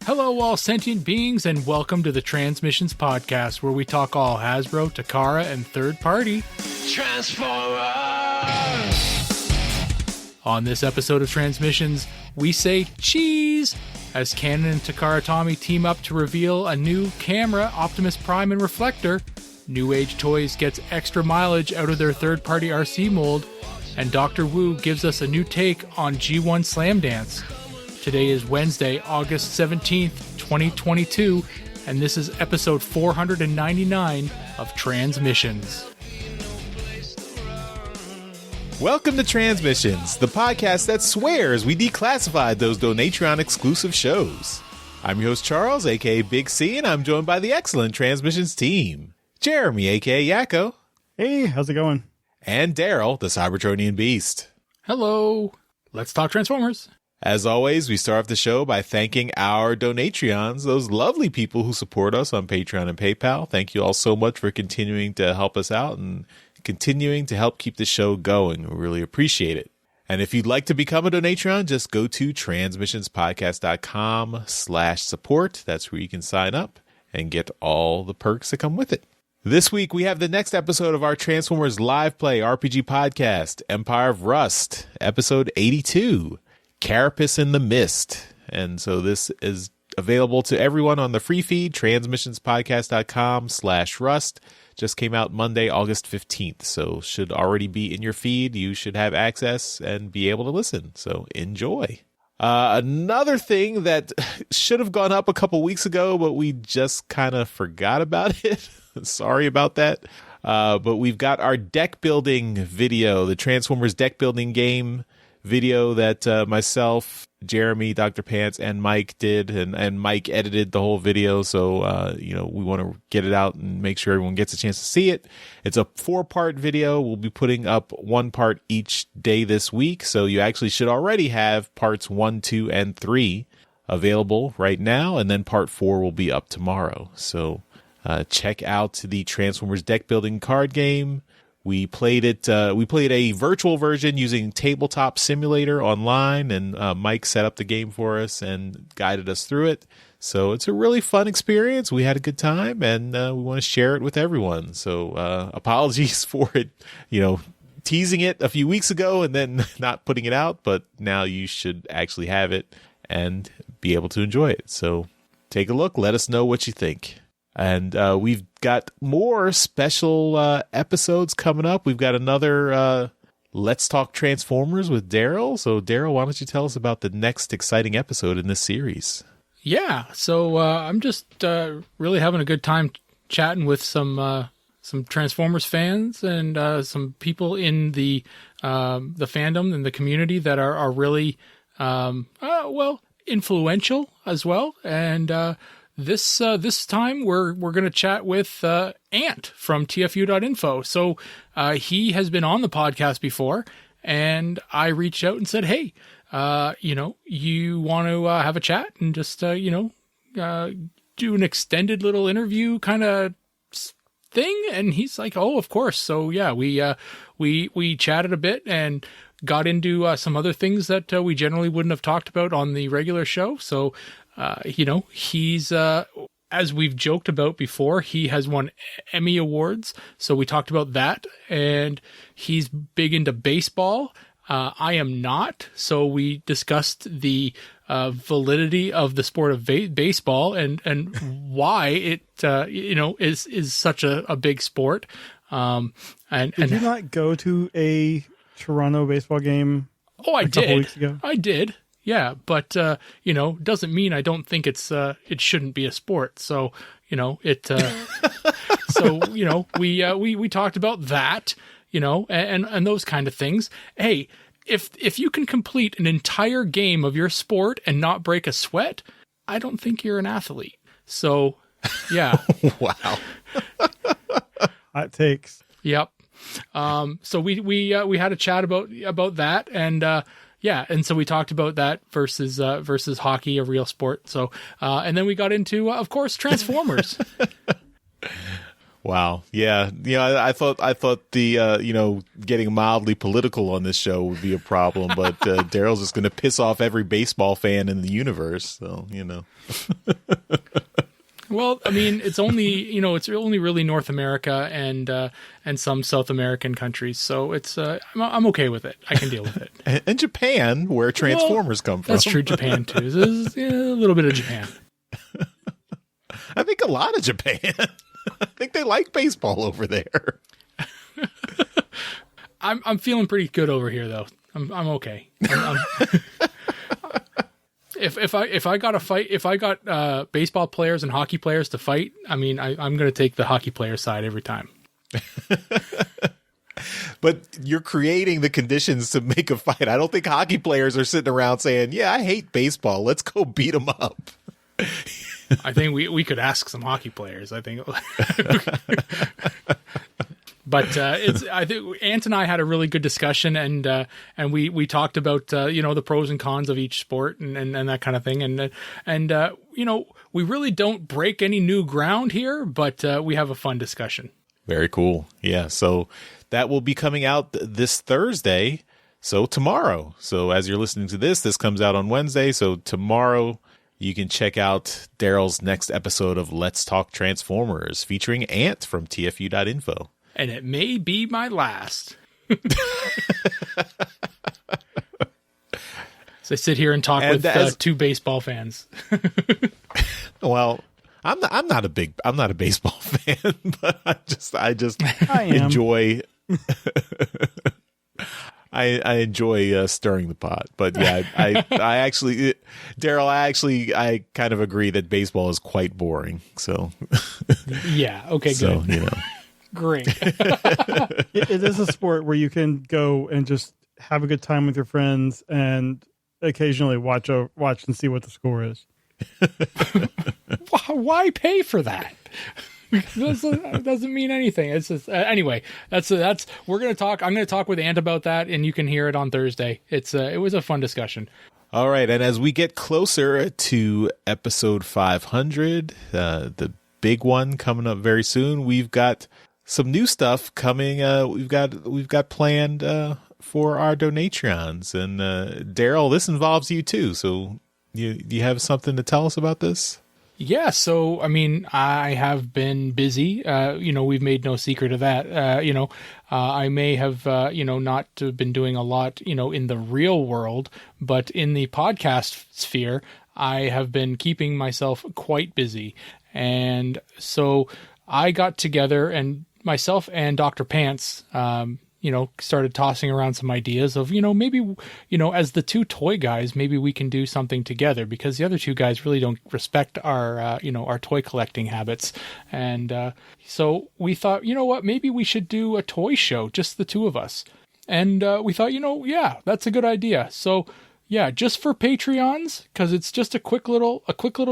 Hello, all sentient beings, and welcome to the Transmissions Podcast, where we talk all Hasbro, Takara, and third-party Transformers! On this episode of Transmissions, we say cheese as Canon and Takara Tomy team up to reveal a new camera, Optimus Prime and Reflector. Newage Toys gets extra mileage out of their third-party Arcee mold, and Dr. Wu gives us a new take on G1 Slamdance. Today is Wednesday, August 17th, 2022, and this is episode 499 of Transmissions. Welcome to Transmissions, the podcast that swears we declassified those Donatron exclusive shows. I'm your host Charles, aka Big C, and I'm joined by the excellent Transmissions team. Jeremy, aka Yakko. Hey, how's it going? And Daryl, the Cybertronian Beast. Hello. Let's talk Transformers. As always, we start off the show by thanking our Donatrions, those lovely people who support us on Patreon and PayPal. Thank you all so much for continuing to help us out and continuing to help keep the show going. We really appreciate it. And if you'd like to become a Donatron, just go to transmissionspodcast.com/support. That's where you can sign up and get all the perks that come with it. This week, we have the next episode of our Transformers Live Play RPG podcast, Empire of Rust, episode 82. Carapace in the Mist. And so this is available to everyone on the free feed, transmissionspodcast.com/rust. Just came out Monday, August 15th. So should already be in your feed. You should have access and be able to listen. So enjoy. Another thing that should have gone up a couple weeks ago, but we just kind of forgot about it. Sorry about that. But we've got our deck building video, the Transformers deck building game video that myself, Jeremy, Dr. Pants, and Mike did, and Mike edited the whole video. So, we want to get it out and make sure everyone gets a chance to see it. It's a 4-part video. We'll be putting up 1 part each day this week. So you actually should already have parts 1, 2, and 3 available right now. And then part 4 will be up tomorrow. So check out the Transformers deck building card game. We played it. We played a virtual version using Tabletop Simulator online, and Mike set up the game for us and guided us through it. So it's a really fun experience. We had a good time, and we want to share it with everyone. So apologies for it, teasing it a few weeks ago and then not putting it out, but now you should actually have it and be able to enjoy it. So take a look. Let us know what you think. And we've got more special episodes coming up. We've got another Let's Talk Transformers with Daryl. So, Daryl, why don't you tell us about the next exciting episode in this series? Yeah, so I'm just really having a good time chatting with some Transformers fans and some people in the fandom and the community that are really influential as well. And This time we're going to chat with Ant from TFU.info. So he has been on the podcast before, and I reached out and said, hey, you want to have a chat and just, do an extended little interview kind of thing? And he's like, oh, of course. So yeah, we chatted a bit and got into some other things that we generally wouldn't have talked about on the regular show. So he's, as we've joked about before, he has won Emmy Awards. So we talked about that, and he's big into baseball. I am not. So we discussed the validity of the sport of baseball and why it, is such a big sport. Did you not go to a Toronto baseball game? Oh, I a did. Couple weeks ago? I did. Yeah, but doesn't mean I don't think it shouldn't be a sport. So we talked about that, and those kind of things. Hey, if you can complete an entire game of your sport and not break a sweat, I don't think you're an athlete. So, yeah. Wow. Hot takes. Yep. So we had a chat about that, and yeah, and so we talked about that versus hockey, a real sport. So, and then we got into, of course, Transformers. Wow. Yeah. Yeah. I thought the, getting mildly political on this show would be a problem, but Daryl's just going to piss off every baseball fan in the universe. So, Well, I mean, it's only really North America and some South American countries. So I'm okay with it. I can deal with it. And Japan, where Transformers come from. That's true. Japan too. There's a little bit of Japan. I think a lot of Japan. I think they like baseball over there. I'm feeling pretty good over here, though. I'm okay. If I got a fight, if I got baseball players and hockey players to fight, I mean, I'm going to take the hockey player side every time. But you're creating the conditions to make a fight. I don't think hockey players are sitting around saying, "Yeah, I hate baseball. Let's go beat them up." I think we could ask some hockey players. I think, but I think Ant and I had a really good discussion, and we talked about the pros and cons of each sport and that kind of thing, and we really don't break any new ground here, but we have a fun discussion. Very cool. Yeah. So that will be coming out this Thursday. So tomorrow. So as you're listening to this comes out on Wednesday. So tomorrow, you can check out Daryl's next episode of Let's Talk Transformers featuring Ant from TFU.info. And it may be my last. So I sit here and talk with two baseball fans. Well, I'm not a baseball fan, but I just enjoy I enjoy stirring the pot, but yeah, I actually, Daryl, I kind of agree that baseball is quite boring. So yeah, okay, so, good. Great. It is a sport where you can go and just have a good time with your friends and occasionally watch and see what the score is. Why pay for that? It doesn't mean anything. It's just anyway. That's we're gonna talk. I'm gonna talk with Ant about that, and you can hear it on Thursday. It was a fun discussion. All right, and as we get closer to episode 500, the big one coming up very soon, we've got some new stuff coming. We've got planned for our Donatrons, and Daryl, this involves you too. So you have something to tell us about this? Yeah, so, I mean, I have been busy. We've made no secret of that. I may have, not been doing a lot, in the real world, but in the podcast sphere, I have been keeping myself quite busy. And so I got together, and myself and Dr. Pants, started tossing around some ideas of, maybe, as the two toy guys, maybe we can do something together, because the other two guys really don't respect our, our toy collecting habits. And so we thought, what, maybe we should do a toy show, just the two of us. And we thought, yeah, that's a good idea. So yeah, just for Patreons, because it's just a quick little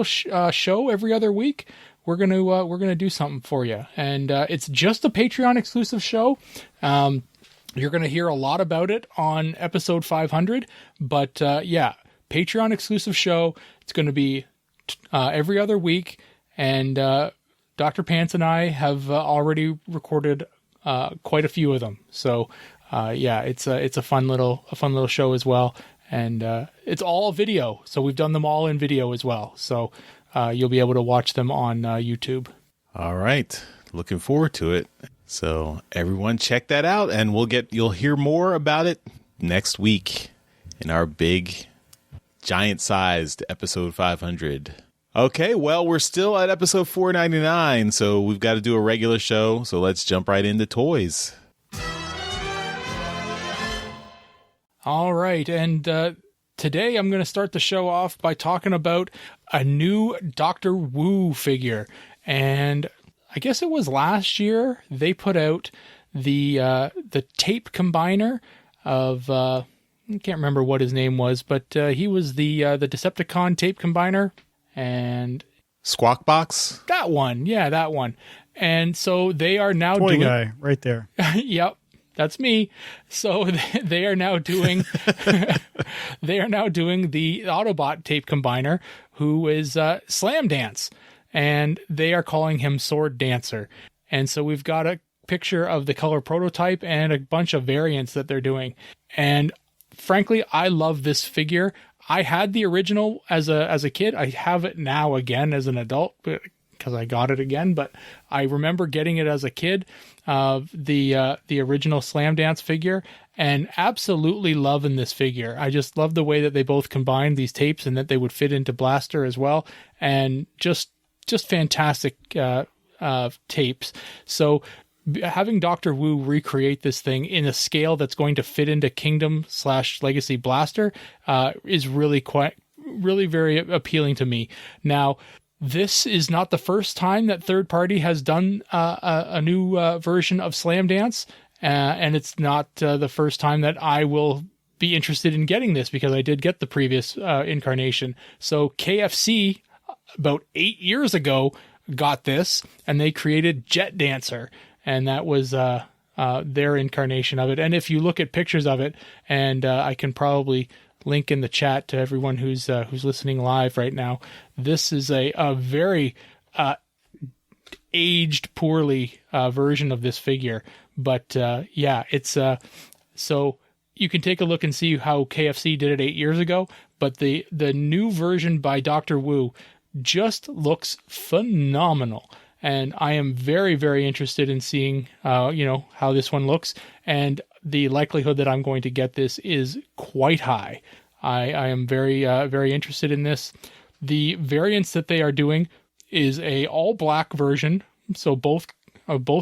show every other week. We're gonna do something for you, and it's just a Patreon exclusive show. You're going to hear a lot about it on episode 500, but Patreon exclusive show. It's going to be every other week, and Dr. Pants and I have already recorded quite a few of them. So it's a fun little show as well, and it's all video. So we've done them all in video as well. So you'll be able to watch them on YouTube. All right, looking forward to it. So everyone check that out, and you'll hear more about it next week in our big, giant-sized episode 500. Okay, well, we're still at episode 499, so we've got to do a regular show, so let's jump right into toys. All right, and today I'm going to start the show off by talking about a new Dr. Wu figure, and I guess it was last year they put out the tape combiner of I can't remember what his name was, but he was the Decepticon tape combiner, and Squawk Box? That one. Yeah, that one. And so they are now toy guy right there. Yep. That's me. So they are now doing the Autobot tape combiner, who is Slamdance. And they are calling him Sword Dancer. And so we've got a picture of the color prototype and a bunch of variants that they're doing. And frankly, I love this figure. I had the original as a kid. I have it now again as an adult because I got it again. But I remember getting it as a kid, the original Slamdance figure, and absolutely loving this figure. I just love the way that they both combined these tapes and that they would fit into Blaster as well, and just fantastic tapes. So having Dr. Wu recreate this thing in a scale that's going to fit into Kingdom/Legacy Blaster is really very appealing to me. Now, this is not the first time that third party has done a new version of Slamdance, and it's not the first time that I will be interested in getting this, because I did get the previous incarnation. So KFC about 8 years ago got this, and they created Jet Dancer. And that was their incarnation of it. And if you look at pictures of it, and I can probably link in the chat to everyone who's listening live right now, this is a very aged poorly version of this figure. But yeah, it's so you can take a look and see how KFC did it 8 years ago. But the new version by Dr. Wu just looks phenomenal. And I am very, very interested in seeing, how this one looks. And the likelihood that I'm going to get this is quite high. I am very, very interested in this. The variants that they are doing is a all black version. So both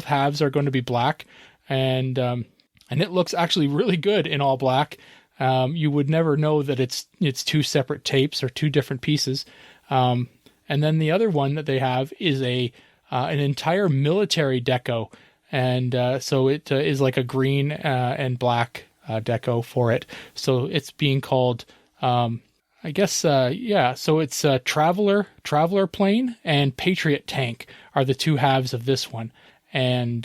halves are going to be black, and it looks actually really good in all black. You would never know that it's two separate tapes or two different pieces. And then the other one that they have is an entire military deco, and so it is like a green and black deco for it. So it's being called, so it's Traveler Plane and Patriot Tank are the two halves of this one, and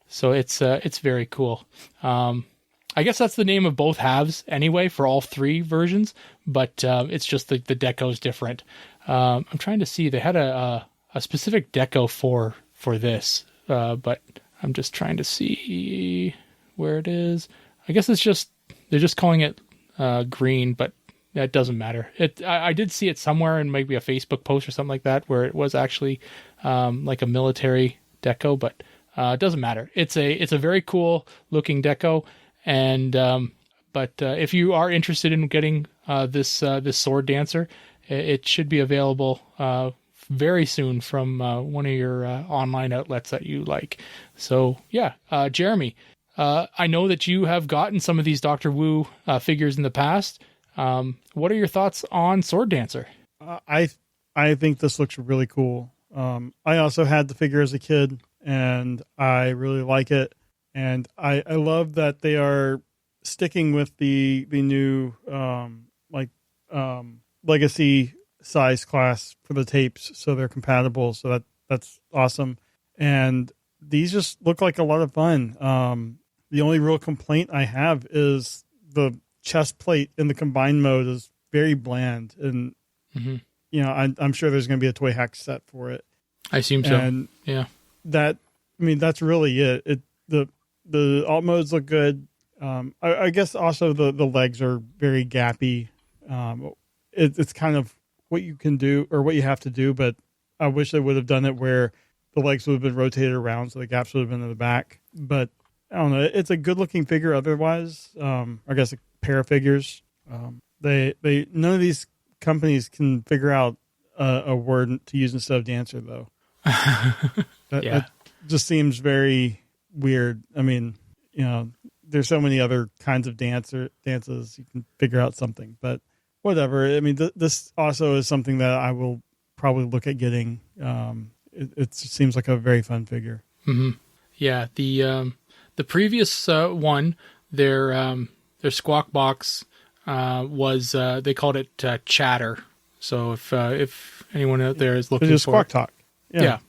so it's very cool. I guess that's the name of both halves anyway for all three versions, but it's just the deco is different. I'm trying to see, they had a specific deco for this, but I'm just trying to see where it is. I guess they're just calling it green, but that doesn't matter. I did see it somewhere in maybe a Facebook post or something like that where it was actually like a military deco, but it doesn't matter. It's a very cool looking deco, and but if you are interested in getting this sword dancer, it should be available very soon from one of your online outlets that you like. So yeah, Jeremy, I know that you have gotten some of these Dr. Wu figures in the past. What are your thoughts on Sword Dancer? I think this looks really cool. I also had the figure as a kid, and I really like it. And I love that they are sticking with the new legacy size class for the tapes, so they're compatible. So that's awesome. And these just look like a lot of fun. The only real complaint I have is the chest plate in the combined mode is very bland, and I'm sure there's going to be a toy hack set for it. I assume so. And yeah, that's really it. The alt modes look good. I guess also the legs are very gappy. It's kind of what you can do or what you have to do, but I wish they would have done it where the legs would have been rotated around so the gaps would have been in the back. But I don't know. It's a good looking figure otherwise. I guess a pair of figures. They none of these companies can figure out a word to use instead of dancer though. That just seems very weird. I mean, there's so many other kinds of dances you can figure out something, but whatever. I mean, this also is something that I will probably look at getting. It seems like a very fun figure. Mm-hmm. Yeah, the previous one, their Squawk Box was they called it Chatter. So if anyone out there is looking for Squawk Talk, yeah.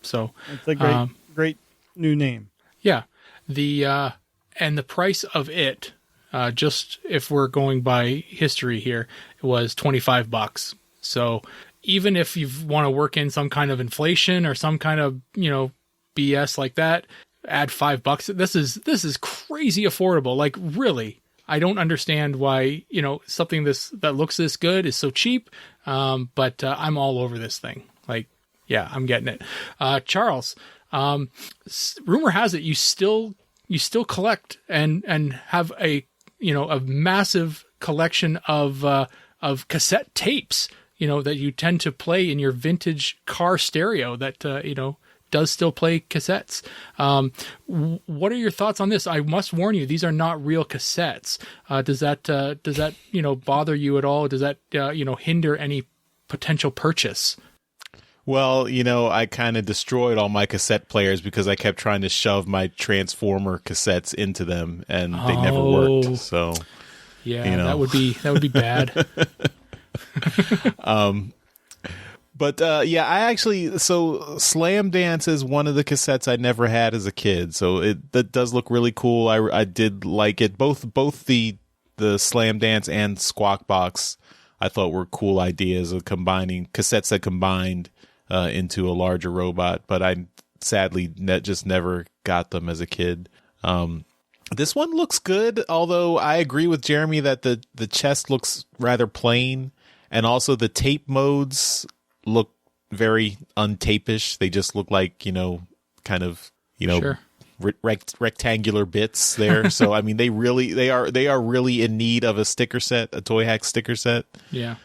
So it's a great new name. Yeah, and the price of it, just if we're going by history here, it was $25. So even if you want to work in some kind of inflation or some kind of BS like that, add $5. This is crazy affordable. Like, really, I don't understand why, something that looks this good is so cheap. But I'm all over this thing. Like, yeah, I'm getting it. Charles, rumor has it you still collect and have a massive collection of cassette tapes, that you tend to play in your vintage car stereo that, does still play cassettes. What are your thoughts on this? I must warn you, these are not real cassettes. Does that bother you at all? Does that hinder any potential purchase? Well, I kind of destroyed all my cassette players because I kept trying to shove my Transformer cassettes into them, and they never worked. So, yeah, that would be bad. But I actually, Slamdance is one of the cassettes I never had as a kid, so that does look really cool. I did like it. Both the Slamdance and Squawk Box I thought were cool ideas of combining cassettes that combined into a larger robot, but I sadly just never got them as a kid. This one looks good, although I agree with Jeremy that the chest looks rather plain, and also the tape modes look very untapish. They just look like, kind of, Sure. rectangular bits there. So, I mean, they are really in need of a sticker set, a Toy Hack sticker set. Yeah.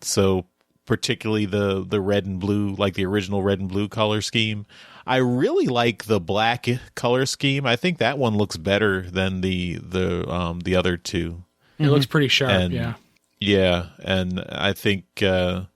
So particularly the red and blue, like the original red and blue color scheme. I really like the black color scheme. I think that one looks better than the other two. It looks pretty sharp. And, yeah. Yeah. And I think, I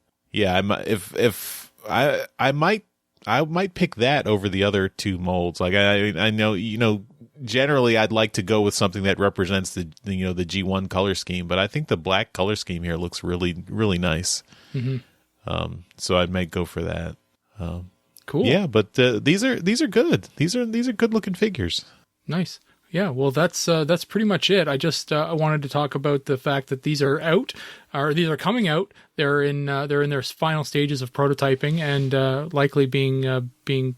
might pick that over the other two molds. Like I know, generally I'd like to go with something that represents the G1 color scheme, but I think the black color scheme here looks really, really nice. Mm-hmm. So I might go for that. Cool. Yeah, but these are good. These are good looking figures. Nice. Yeah, well, that's pretty much it. I just I wanted to talk about the fact that these are out, or these are coming out. They're in their final stages of prototyping and likely being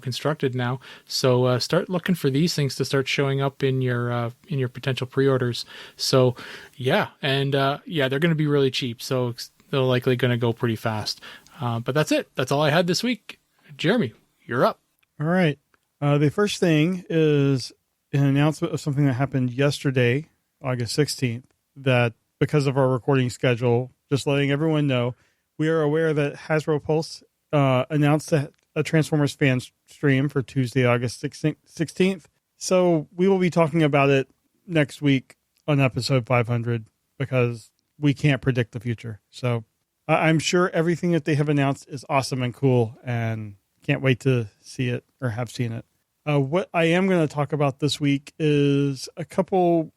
constructed now. So start looking for these things to start showing up in your potential pre-orders. So yeah, and they're going to be really cheap. So they're likely going to go pretty fast. But that's it. That's all I had this week. Jeremy, you're up. All right. The first thing is an announcement of something that happened yesterday, August 16th, that because of our recording schedule, just letting everyone know, we are aware that Hasbro Pulse announced a Transformers fan stream for Tuesday, August 16th. So we will be talking about it next week on episode 500 because we can't predict the future. So I'm sure everything that they have announced is awesome and cool and can't wait to see it or have seen it. What I am going to talk about this week is a couple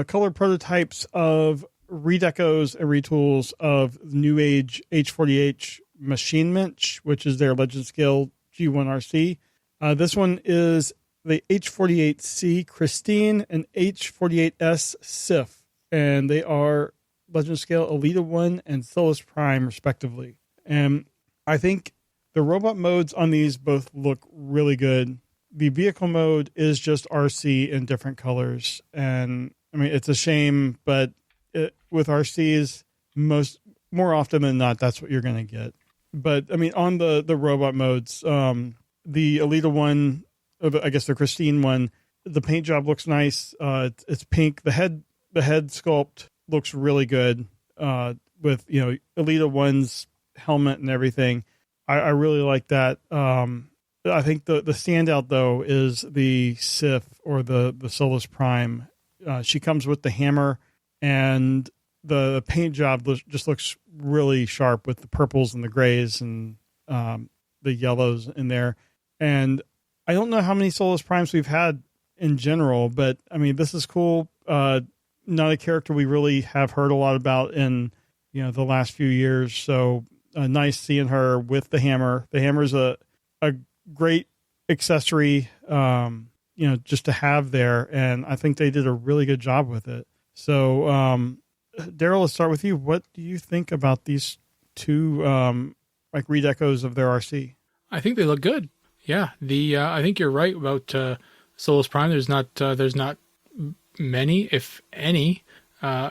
color prototypes of redecos and retools of Newage H40H Machine Minch, which is their Legend Scale G1 Arcee. This one is the H48C Christine and H48S Sif, and they are Legend Scale Elita 1 and Solus Prime, respectively. And I think the robot modes on these both look really good. The vehicle mode is just Arcee in different colors. And I mean, it's a shame, but with Arcees, more often than not, that's what you're going to get. But I mean, on the robot modes, the Elita one, I guess the Christine one, the paint job looks nice. It's pink. The head sculpt looks really good. With Elita 1's helmet and everything. I really like that. I think the standout though is the Sif or the Solus Prime. She comes with the hammer, and the paint job just looks really sharp with the purples and the grays and the yellows in there. And I don't know how many Solus Primes we've had in general, but I mean, this is cool. Not a character we really have heard a lot about in the last few years. So nice seeing her with the hammer. The hammer is a great accessory, just to have there. And I think they did a really good job with it. So, Daryl, let's start with you. What do you think about these two, redecos of their Arcee? I think they look good. Yeah, I think you're right about Solus Prime. There's not many, if any,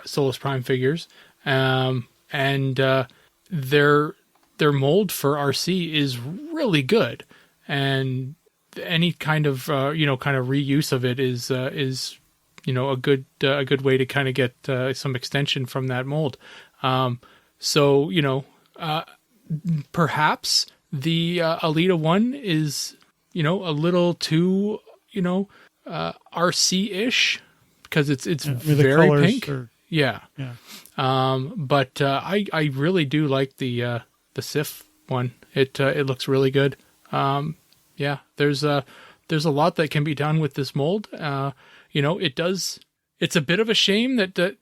Solus Prime figures, and their mold for Arcee is really good, and any kind of reuse of it is a good way to kind of get some extension from that mold. Perhaps the Alita one is a little too Arcee-ish because it's very pink. Yeah. But I really do like the Sif one. It looks really good. Yeah, there's a lot that can be done with this mold. It's a bit of a shame that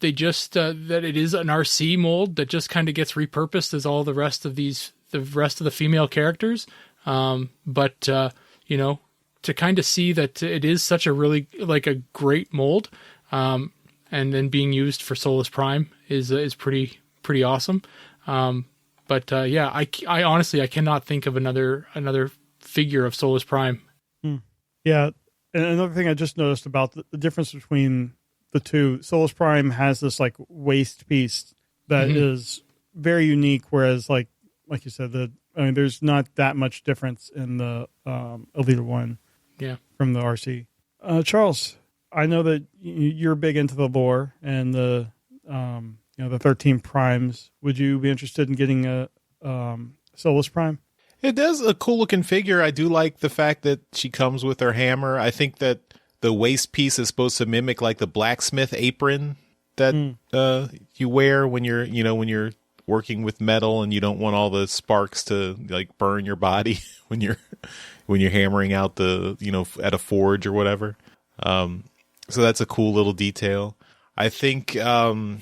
they just that it is an Arcee mold that just kind of gets repurposed as all the rest of the female characters. But to kind of see that it is such a really a great mold, and then being used for Solus Prime is pretty awesome. But I honestly I cannot think of another figure of Solus Prime. Yeah, and another thing I just noticed about the difference between the two, Solus Prime has this waist piece that is very unique, whereas like you said, there's not that much difference in the Alita one. Yeah, from the Arcee. Charles, I know that you're big into the lore and the 13 primes. Would you be interested in getting a Solus Prime? It does a cool looking figure. I do like the fact that she comes with her hammer. I think that the waist piece is supposed to mimic the blacksmith apron that you wear when you're working with metal and you don't want all the sparks to burn your body when you're hammering out at a forge or whatever. So that's a cool little detail. I think the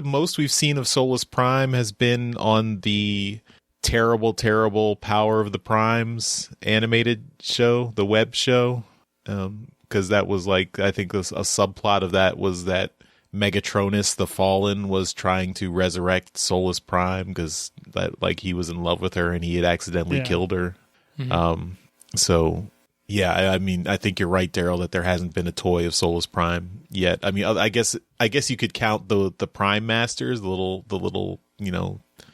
most we've seen of Solus Prime has been on the terrible Power of the Primes animated show, the web show. Because that was I think a subplot of that was that Megatronus the Fallen was trying to resurrect Solus Prime because he was in love with her and he had accidentally killed her. So yeah, I mean, I think you're right, Daryl, that there hasn't been a toy of Solus Prime yet. I mean, I guess you could count the Prime Masters, the little little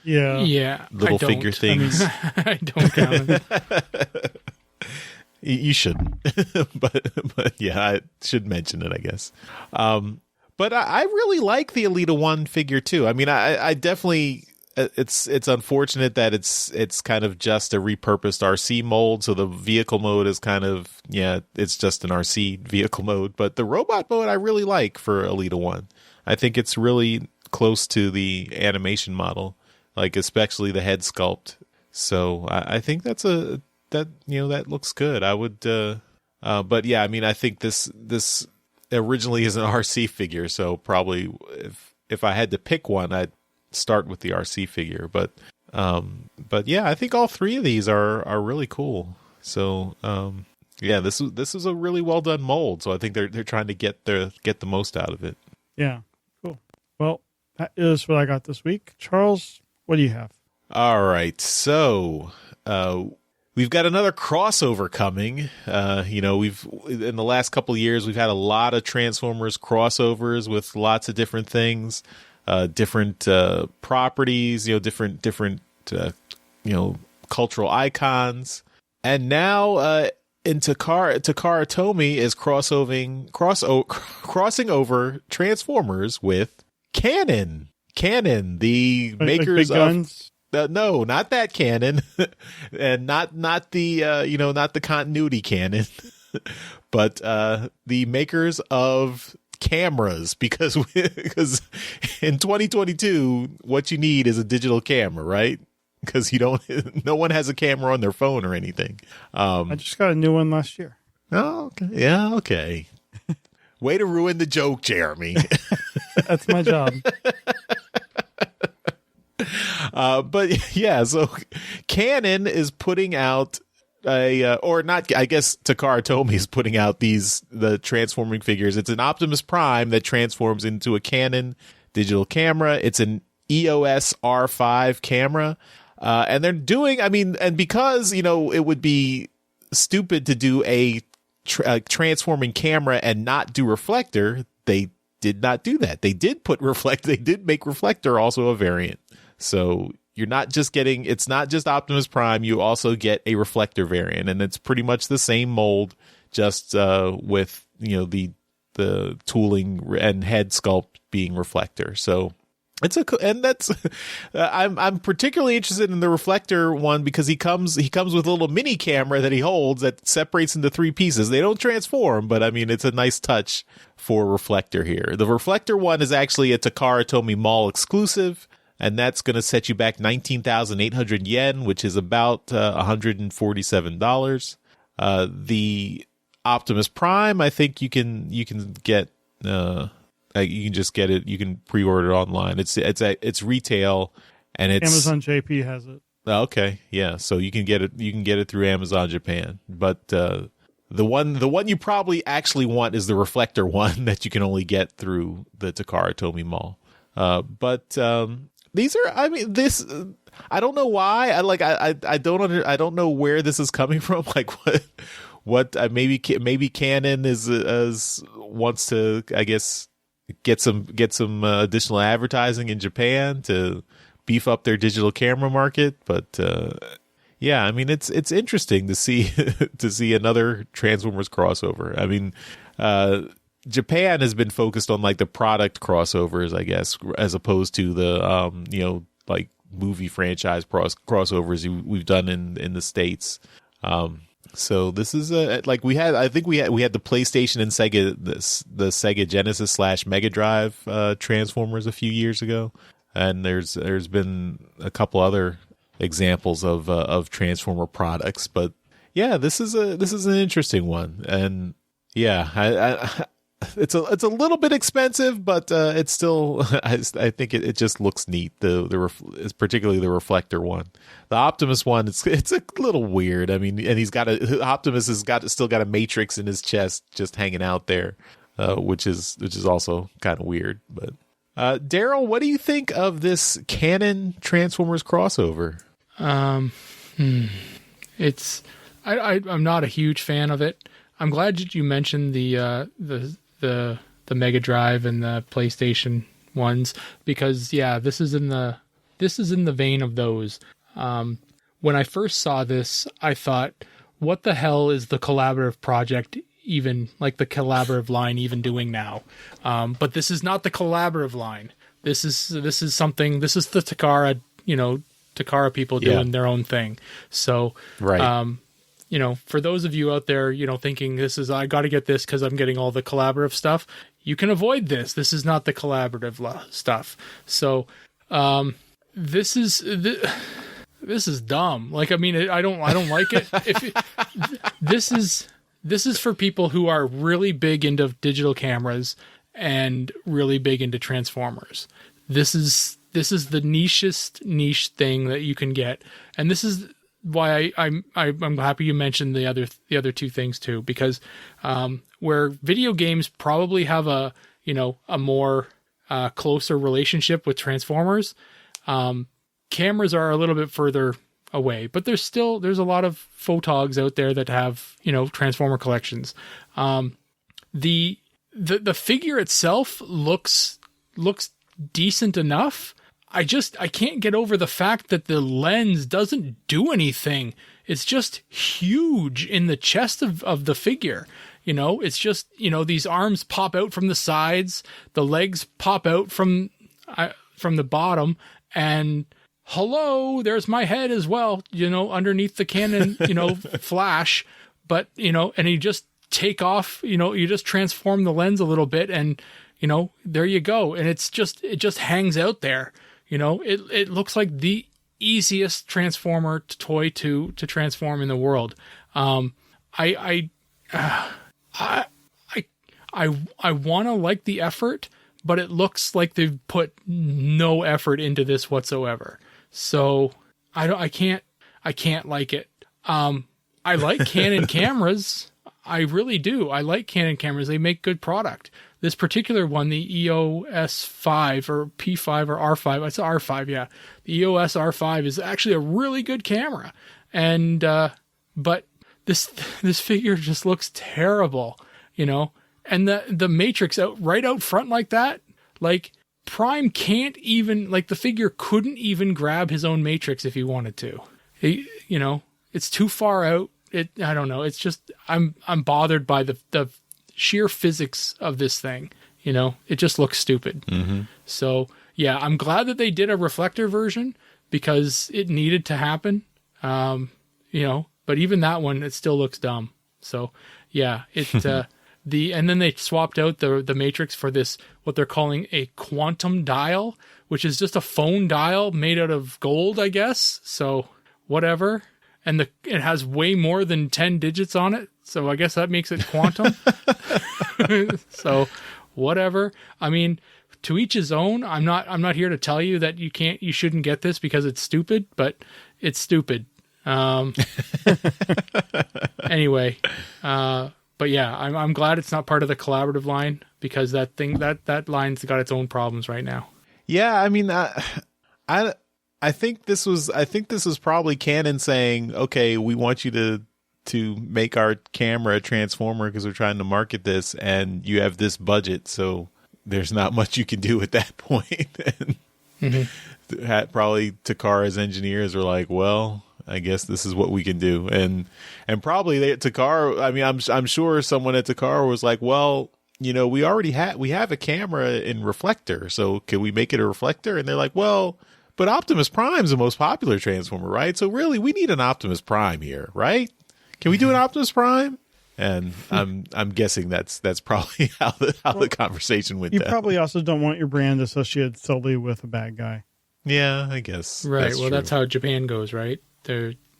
figure things. I don't count them. You shouldn't, but yeah, I should mention it, I guess. But I really like the Alita 1 figure too. I mean, I definitely, it's unfortunate that it's kind of just a repurposed Arcee mold. So the vehicle mode is kind of, it's just an Arcee vehicle mode. But the robot mode I really like for Alita 1. I think it's really close to the animation model, especially the head sculpt. So I think that looks good. I would, but yeah, I mean, I think this originally is an Arcee figure, so probably if I had to pick one, I'd start with the Arcee figure. But yeah, I think all three of these are really cool. So yeah, this is a really well done mold. So I think they're trying to get the most out of it. Yeah, cool. Well, that is what I got this week. Charles, what do you have? All right, so we've got another crossover coming. We've in the last couple of years, we've had a lot of Transformers crossovers with lots of different things, different properties, different cultural icons. And now Takara Tomy is crossing over Transformers with Canon. Canon, the makers big guns? No, not that Canon, and not the not the continuity Canon, but the makers of cameras, because in 2022, what you need is a digital camera, right? Because no one has a camera on their phone or anything. I just got a new one last year. Oh, okay. Yeah, okay. Way to ruin the joke, Jeremy. That's my job. But yeah, so Canon is putting out Takara Tomy is putting out the transforming figures. It's an Optimus Prime that transforms into a Canon digital camera. It's an EOS R5 camera. And they're doing, I mean, and because, you know, it would be stupid to do a transforming camera and not do reflector, they did not do that. They did make reflector also a variant. So you're not just getting, it's not just Optimus Prime, you also get a reflector variant, and it's pretty much the same mold, just with, you know, the tooling and head sculpt being reflector. So and that's I'm particularly interested in the reflector one because he comes with a little mini camera that he holds that separates into 3 pieces. They don't transform, but I mean, it's a nice touch for reflector here. The reflector one is actually a Takara Tomy Mall exclusive, and that's going to set you back 19,800 yen, which is about $147. The Optimus Prime, I think you can get. You can just get it. You can pre-order it online. It's retail, and it's Amazon JP has it. Okay, yeah. So you can get it. You can get it through Amazon Japan. But the one you probably actually want is the reflector one that you can only get through the Takara Tomy Mall. But these are. I mean, this. I don't know why. I don't know where this is coming from. Like what? Maybe Canon is wants to, I guess, get some additional advertising in Japan to beef up their digital camera market. But yeah, I mean, it's interesting to see another Transformers crossover. I mean, Japan has been focused on like the product crossovers, I guess, as opposed to the you know, like movie franchise crossovers we've done in the States. So this is like we had the PlayStation and Sega, the Sega Genesis / Mega Drive Transformers a few years ago, and there's been a couple other examples of Transformer products, but yeah, this is an interesting one, and yeah, it's a little bit expensive, but it's still I think it just looks neat. It's particularly the reflector one. The Optimus one, it's a little weird. I mean, and Optimus has still got a matrix in his chest just hanging out there, which is also kind of weird. But Daryl, what do you think of this Canon Transformers crossover? It's I'm not a huge fan of it. I'm glad that you mentioned the Mega Drive and the PlayStation ones, because yeah, this is in the vein of those. When I first saw this, I thought, what the hell is the collaborative project even, like the collaborative line even doing now? But this is not the collaborative line. This is something, this is the Takara people doing their own thing. So, right. You know, for those of you out there, you know, thinking I got to get this because I'm getting all the collaborative stuff, you can avoid this. This is not the collaborative stuff. So, this is dumb. Like, I mean, I don't like it. This is for people who are really big into digital cameras and really big into Transformers. This is the niche thing that you can get, and this is why I'm happy you mentioned the other two things too, because where video games probably have a more closer relationship with Transformers, cameras are a little bit further away, but there's a lot of photogs out there that have, you know, Transformer collections. The figure itself looks decent enough. I can't get over the fact that the lens doesn't do anything. It's just huge in the chest of the figure. You know, it's just, you know, these arms pop out from the sides, the legs pop out from the bottom, and hello, there's my head as well, you know, underneath the Canon, you know, flash. But, you know, and you just take off, you know, you just transform the lens a little bit, and, you know, there you go. And it just hangs out there. You know, it looks like the easiest Transformer toy to transform in the world. I want to like the effort, but it looks like they've put no effort into this whatsoever. So I can't like it. I like Canon cameras. I really do. I like Canon cameras. They make good product. this particular one, the EOS 5 or P5 or R5, it's R5, yeah. The EOS R5 is actually a really good camera. And, but this figure just looks terrible, and the matrix right out front like that, like Prime can't even, like the figure couldn't even grab his own matrix if he wanted to. It's too far out. I don't know. It's just, I'm bothered by the sheer physics of this thing. It just looks stupid. Mm-hmm. So yeah, I'm glad that they did a reflector version because it needed to happen. But even that one, it still looks dumb. So yeah, and then they swapped out the matrix for this, what they're calling a quantum dial, which is just a phone dial made out of gold, I guess. So whatever. And it has way more than 10 digits on it. So I guess that makes it quantum. So whatever. I mean, to each his own. I'm not here to tell you that you shouldn't get this because it's stupid, but it's stupid. Anyway, but yeah, I'm glad it's not part of the collaborative line because that line's got its own problems right now. Yeah, I mean, I think this was probably Canon saying, okay, we want you to make our camera a transformer because we're trying to market this, and you have this budget, so there's not much you can do at that point. And probably Takara's engineers were like, well, I guess this is what we can do, and probably Takara. I mean, I'm sure someone at Takara was like, well, we have a camera in reflector, so can we make it a reflector? And they're like, well, but Optimus Prime's the most popular Transformer, right? So really, we need an Optimus Prime here, right? Can we do an Optimus Prime? And I'm guessing that's probably how the conversation went. You down. Probably also don't want your brand associated solely with a bad guy. Yeah, I guess. Right. Well, that's how Japan goes, right?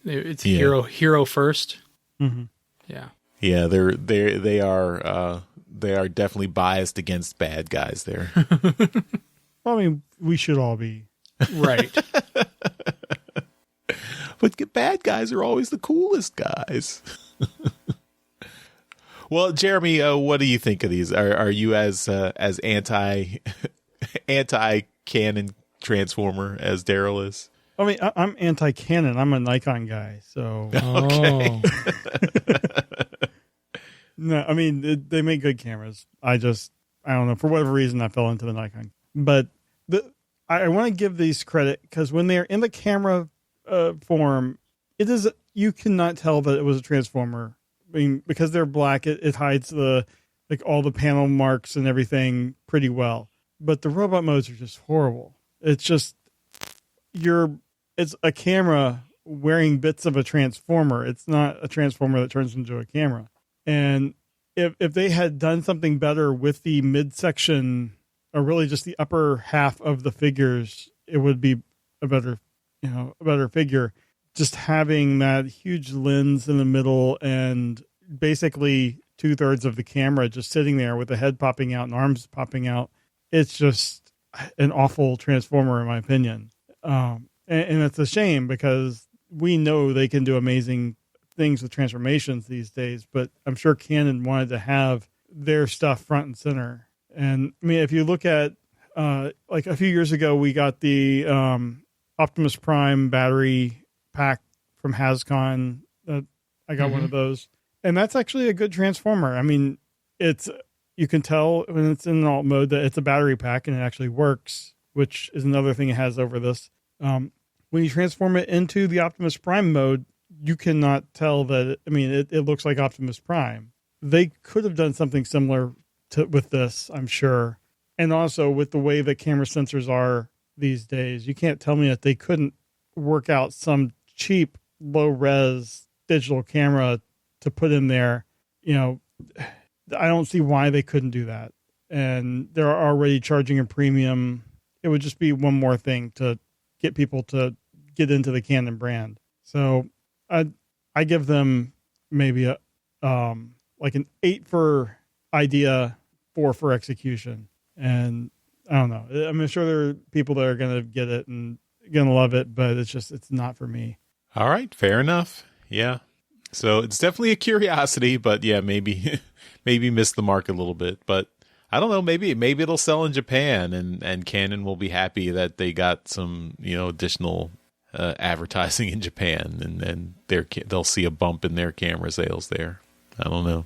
It's hero first. Mm-hmm. Yeah. Yeah, they are definitely biased against bad guys there. Well, I mean, we should all be. Right. But bad guys are always the coolest guys. Well, Jeremy, what do you think of these? Are you as anti Canon Transformer as Daryl is? I mean, I'm anti-Canon. I'm a Nikon guy, so. Okay. No, I mean, they make good cameras. I don't know. For whatever reason, I fell into the Nikon. But I want to give these credit because when they're in the camera form, you cannot tell that it was a Transformer. I mean, because they're black, it hides all the panel marks and everything pretty well. But the robot modes are just horrible. It's just it's a camera wearing bits of a Transformer. It's not a Transformer that turns into a camera. And if they had done something better with the midsection, or really just the upper half of the figures, it would be a better figure. Just having that huge lens in the middle and basically 2/3 of the camera just sitting there with the head popping out and arms popping out. It's just an awful Transformer, in my opinion. And it's a shame because we know they can do amazing things with transformations these days, but I'm sure Canon wanted to have their stuff front and center. And I mean, if you look at like a few years ago, we got the Optimus Prime battery pack from Hascon. I got one of those, and that's actually a good Transformer. I mean, you can tell when it's in alt mode that it's a battery pack and it actually works, which is another thing it has over this. When you transform it into the Optimus Prime mode, you cannot tell that. It looks like Optimus Prime. They could have done something similar with this, I'm sure. And also with the way the camera sensors are these days, you can't tell me that they couldn't work out some cheap, low-res digital camera to put in there. I don't see why they couldn't do that. And they're already charging a premium. It would just be one more thing to get people to get into the Canon brand. So I give them maybe a like an 8 for idea, 4 for execution. And I don't know. I'm sure there are people that are going to get it and going to love it, but it's not for me. All right. Fair enough. Yeah. So it's definitely a curiosity, but yeah, maybe missed the mark a little bit. But I don't know. Maybe it'll sell in Japan, and Canon will be happy that they got some additional advertising in Japan, and they'll see a bump in their camera sales there. I don't know.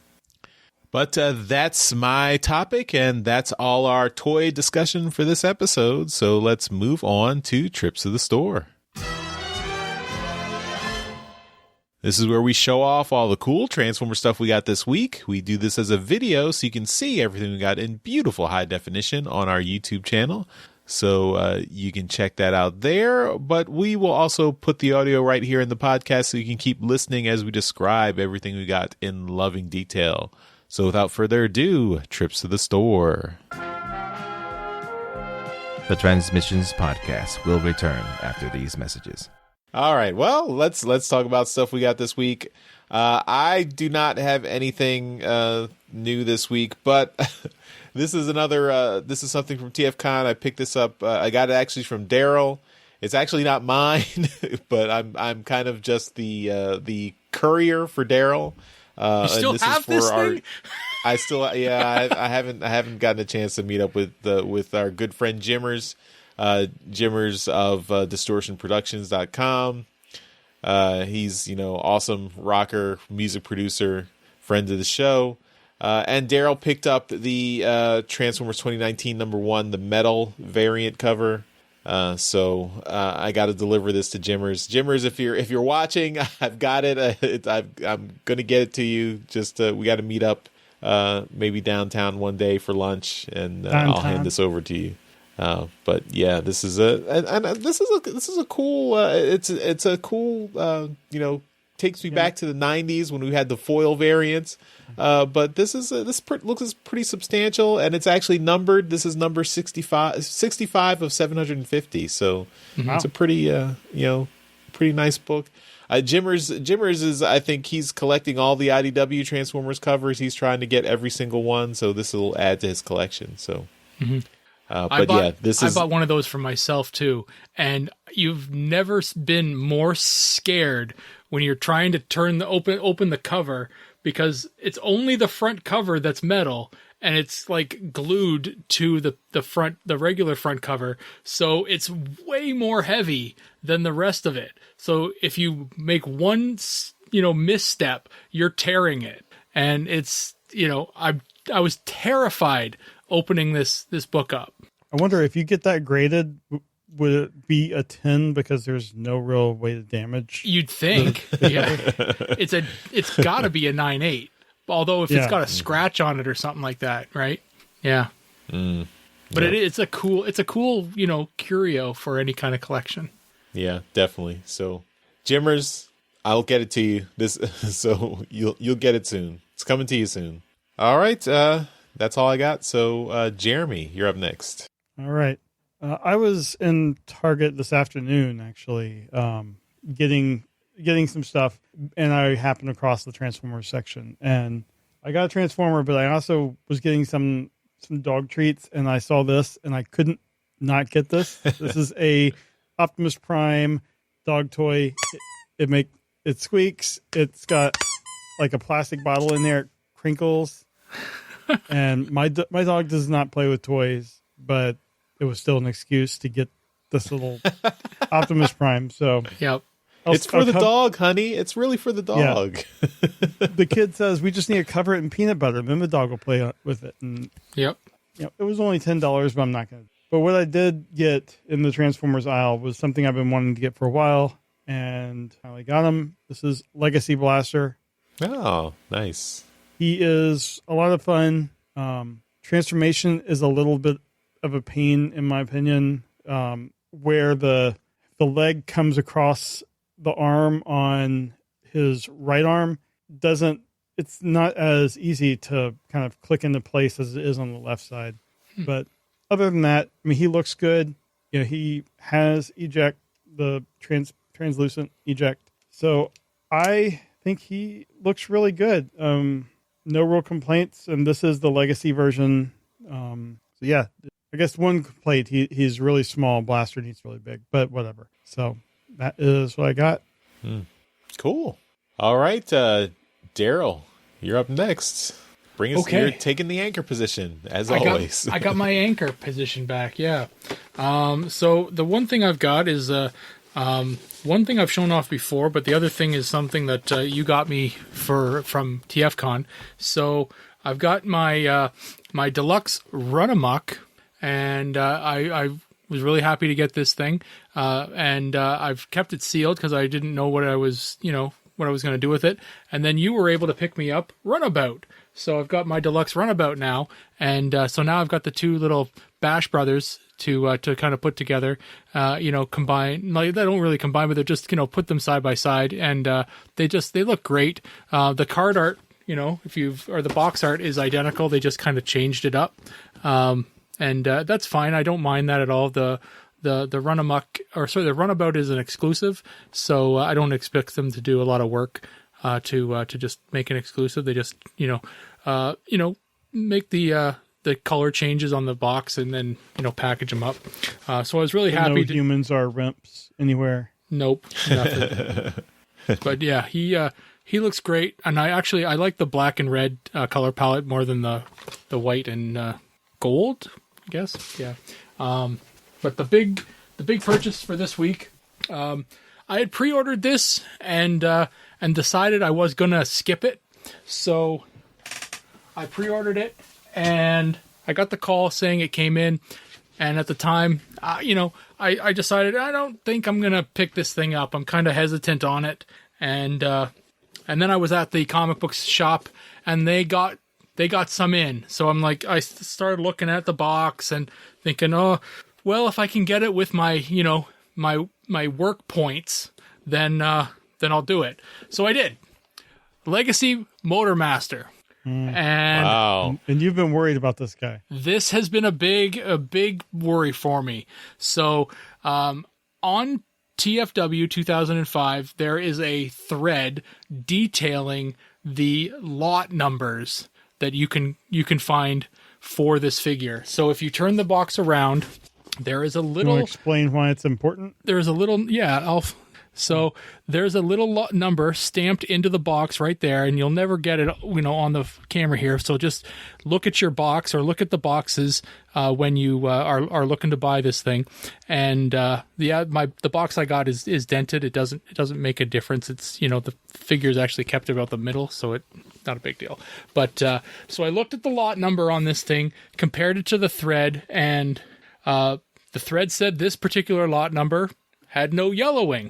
But that's my topic, and that's all our toy discussion for this episode. So let's move on to trips to the store. This is where we show off all the cool Transformer stuff we got this week. We do this as a video so you can see everything we got in beautiful high definition on our YouTube channel. So you can check that out there. But we will also put the audio right here in the podcast so you can keep listening as we describe everything we got in loving detail. So without further ado, trips to the store. The Transmissions Podcast will return after these messages. All right. Well, let's talk about stuff we got this week. I do not have anything new this week, but this is this is something from TFCon. I picked this up. I got it actually from Daryl. It's actually not mine, but I'm kind of just the courier for Daryl. You still have this thing? I still, I haven't gotten a chance to meet up with our good friend Jimmers. Jimmers of distortionproductions.com. He's, awesome rocker, music producer, friend of the show. And Daryl picked up the Transformers 2019 #1, the metal variant cover. So I got to deliver this to Jimmers. Jimmers, if you're watching, I've got it. I'm gonna get it to you. Just we got to meet up, maybe downtown one day for lunch, and I'll hand this over to you. But yeah, this is a cool. It's a cool. Takes me back to the 90s when we had the foil variants. But this looks pretty substantial, and it's actually numbered. This is number 65 of 750. So it's a pretty pretty nice book. Jimmers is, I think he's collecting all the IDW Transformers covers. He's trying to get every single one, so this will add to his collection. So. I bought one of those for myself too, and you've never been more scared when you're trying to open the cover, because it's only the front cover that's metal, and it's like glued to the regular front cover, so it's way more heavy than the rest of it. So if you make one misstep, you're tearing it, and it's I was terrified opening this book up. I wonder if you get that graded, would it be a 10 because there's no real way to damage? You'd think. Yeah. It's got to be a 9.8. Although if it's got a scratch on it or something like that, right? Yeah. But it's a cool curio for any kind of collection. Yeah, definitely. So, Jimmers, I'll get it to you. So you'll get it soon. It's coming to you soon. All right. That's all I got. So, Jeremy, you're up next. All right. I was in Target this afternoon, actually, getting some stuff, and I happened across the Transformers section. And I got a Transformer, but I also was getting some dog treats, and I saw this, and I couldn't not get this. This is a Optimus Prime dog toy. It squeaks. It's got like a plastic bottle in there. It crinkles. And my dog does not play with toys, but it was still an excuse to get this little Optimus Prime. So yep, it's for the dog, honey. It's really for the dog. Yeah. The kid says we just need to cover it in peanut butter, and then the dog will play with it. And yep, it was only $10, but I'm not going to. But what I did get in the Transformers aisle was something I've been wanting to get for a while, and finally got him. This is Legacy Blaster. Oh, nice. He is a lot of fun. Transformation is a little bit of a pain, in my opinion, where the leg comes across the arm on his right arm. It's not as easy to kind of click into place as it is on the left side. But other than that, I mean, he looks good. He has eject, the translucent eject. So I think he looks really good. No real complaints, and this is the Legacy version. So yeah, I guess one complaint, he's really small. Blaster, and he's really big, but whatever. So that is what I got. Cool. All right, Daryl, you're up next. Bring us. Okay. You're taking the anchor position as always. I got my anchor position back. Yeah. So the one thing I've got is one thing I've shown off before, but the other thing is something that you got me from TFCon. So I've got my my deluxe Run Amok, and I was really happy to get this thing, and I've kept it sealed because I didn't know what I was going to do with it. And then you were able to pick me up Runabout. So I've got my deluxe Runabout now, and so now I've got the two little Bash Brothers to kind of put together, combine. Like, they don't really combine, but they're just put them side by side, and they look great. The card art, or the box art is identical. They just kind of changed it up, and that's fine. I don't mind that at all. The Run Amok, the Runabout is an exclusive, so I don't expect them to do a lot of work to just make an exclusive. They just make the color changes on the box and then package them up. So I was really happy. No humans are wimps anywhere. Nope, nothing. But yeah, he looks great, and I like the black and red color palette more than the white and gold, I guess. Yeah. But the big purchase for this week, I had pre-ordered this and decided I was gonna skip it, so I pre-ordered it, and I got the call saying it came in, and at the time, I decided I don't think I'm gonna pick this thing up. I'm kind of hesitant on it, and then I was at the comic book shop, and they got some in, so I'm like, I started looking at the box and thinking, oh, well, if I can get it with my my work points, then I'll do it. So I did. Legacy Motormaster. And Wow. And you've been worried about this guy. This has been a big worry for me. So on TFW 2005, there is a thread detailing the lot numbers that you can find for this figure. So if you turn the box around, there is a You little. want to explain why it's important? There's a little, so there's a little number stamped into the box right there, and you'll never get it, on the camera here. So just look at your box or look at the boxes when you are looking to buy this thing. And the box I got is dented. It doesn't make a difference. It's the figure's actually kept about the middle, so it's not a big deal. But so I looked at the lot number on this thing, compared it to the thread, and the thread said this particular lot number had no yellowing,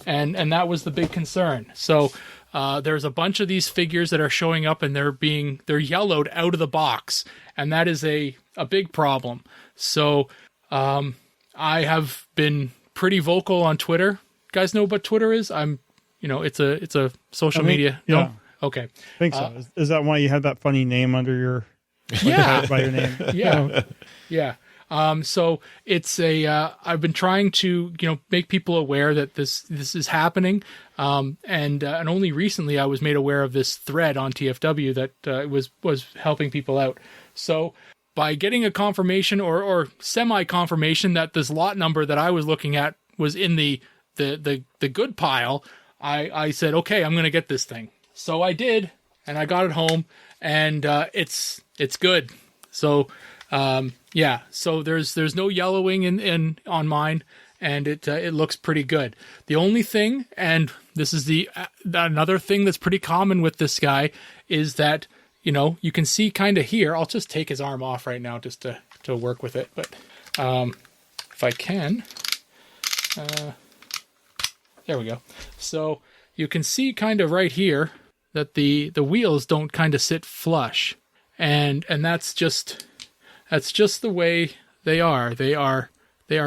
and that was the big concern. So there's a bunch of these figures that are showing up, and they're yellowed out of the box, and that is a big problem. So I have been pretty vocal on Twitter. You guys know what Twitter is? It's a social media. Yeah. No? Okay. I think so. Is that why you have that funny name under your by your name? Yeah. Yeah. So it's I've been trying to, make people aware that this is happening. And only recently I was made aware of this thread on TFW that was helping people out. So by getting a confirmation or semi-confirmation that this lot number that I was looking at was in the good pile, I said, okay, I'm going to get this thing. So I did, and I got it home, and it's good. So so there's no yellowing in on mine, and it looks pretty good. The only thing, and this is another thing that's pretty common with this guy, is that you can see kind of here. I'll just take his arm off right now just to work with it, but if I can, there we go. So you can see kind of right here that the wheels don't kind of sit flush, and that's just the way they are. They are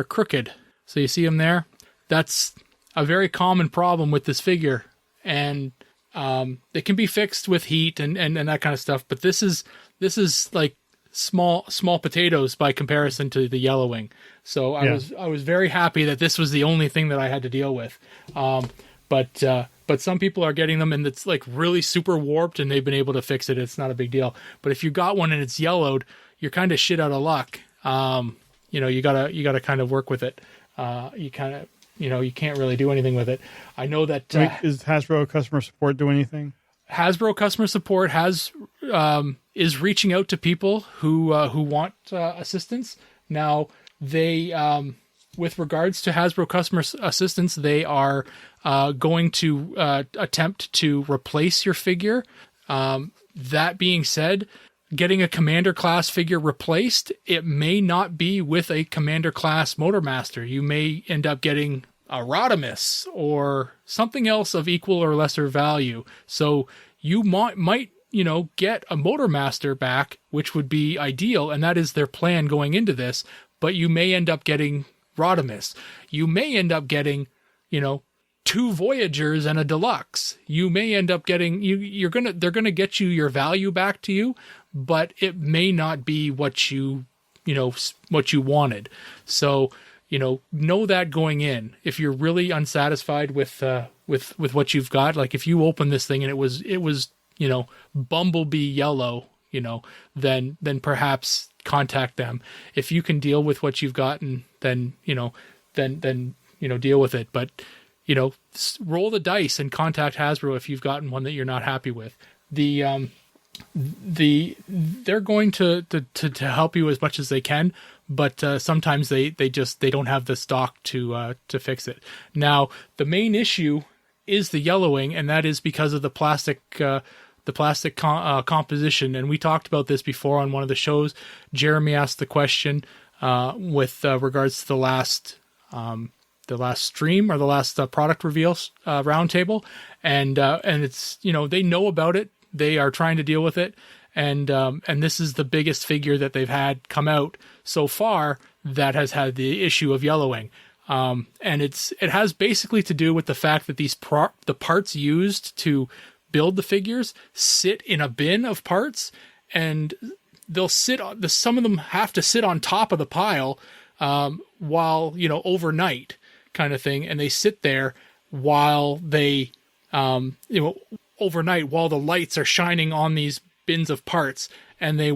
crooked. So you see them there? That's a very common problem with this figure. And they can be fixed with heat and that kind of stuff. But this is like small potatoes by comparison to the yellowing. So I was very happy that this was the only thing that I had to deal with. But some people are getting them and it's like really super warped and they've been able to fix it. It's not a big deal. But if you got one and it's yellowed, you're kind of shit out of luck. You gotta kind of work with it. You can't really do anything with it. I know that. Is Hasbro customer support do anything? Hasbro customer support has is reaching out to people who want assistance. Now, they, with regards to Hasbro customer assistance, they are going to attempt to replace your figure. That being said, getting a Commander class figure replaced, it may not be with a Commander class Motormaster. You may end up getting a Rodimus or something else of equal or lesser value. So you might get a Motormaster back, which would be ideal, and that is their plan going into this, but you may end up getting Rodimus. You may end up getting, 2 Voyagers and a Deluxe. You may end up getting they're gonna get you your value back to you, but it may not be what you wanted. So, know that going in. If you're really unsatisfied with what you've got, like if you open this thing and it was Bumblebee yellow, then perhaps contact them. If you can deal with what you've gotten, then deal with it. But, roll the dice and contact Hasbro if you've gotten one that you're not happy with. They're going to help you as much as they can, but sometimes they don't have the stock to fix it. Now, the main issue is the yellowing, and that is because of the plastic composition. And we talked about this before on one of the shows. Jeremy asked the question with regards to the last stream or the last product reveal roundtable, and it's they know about it. They are trying to deal with it, and this is the biggest figure that they've had come out so far that has had the issue of yellowing. And it has basically to do with the fact that the parts used to build the figures sit in a bin of parts, and they'll some of them have to sit on top of the pile while overnight kind of thing, and they sit there while they overnight while the lights are shining on these bins of parts, and they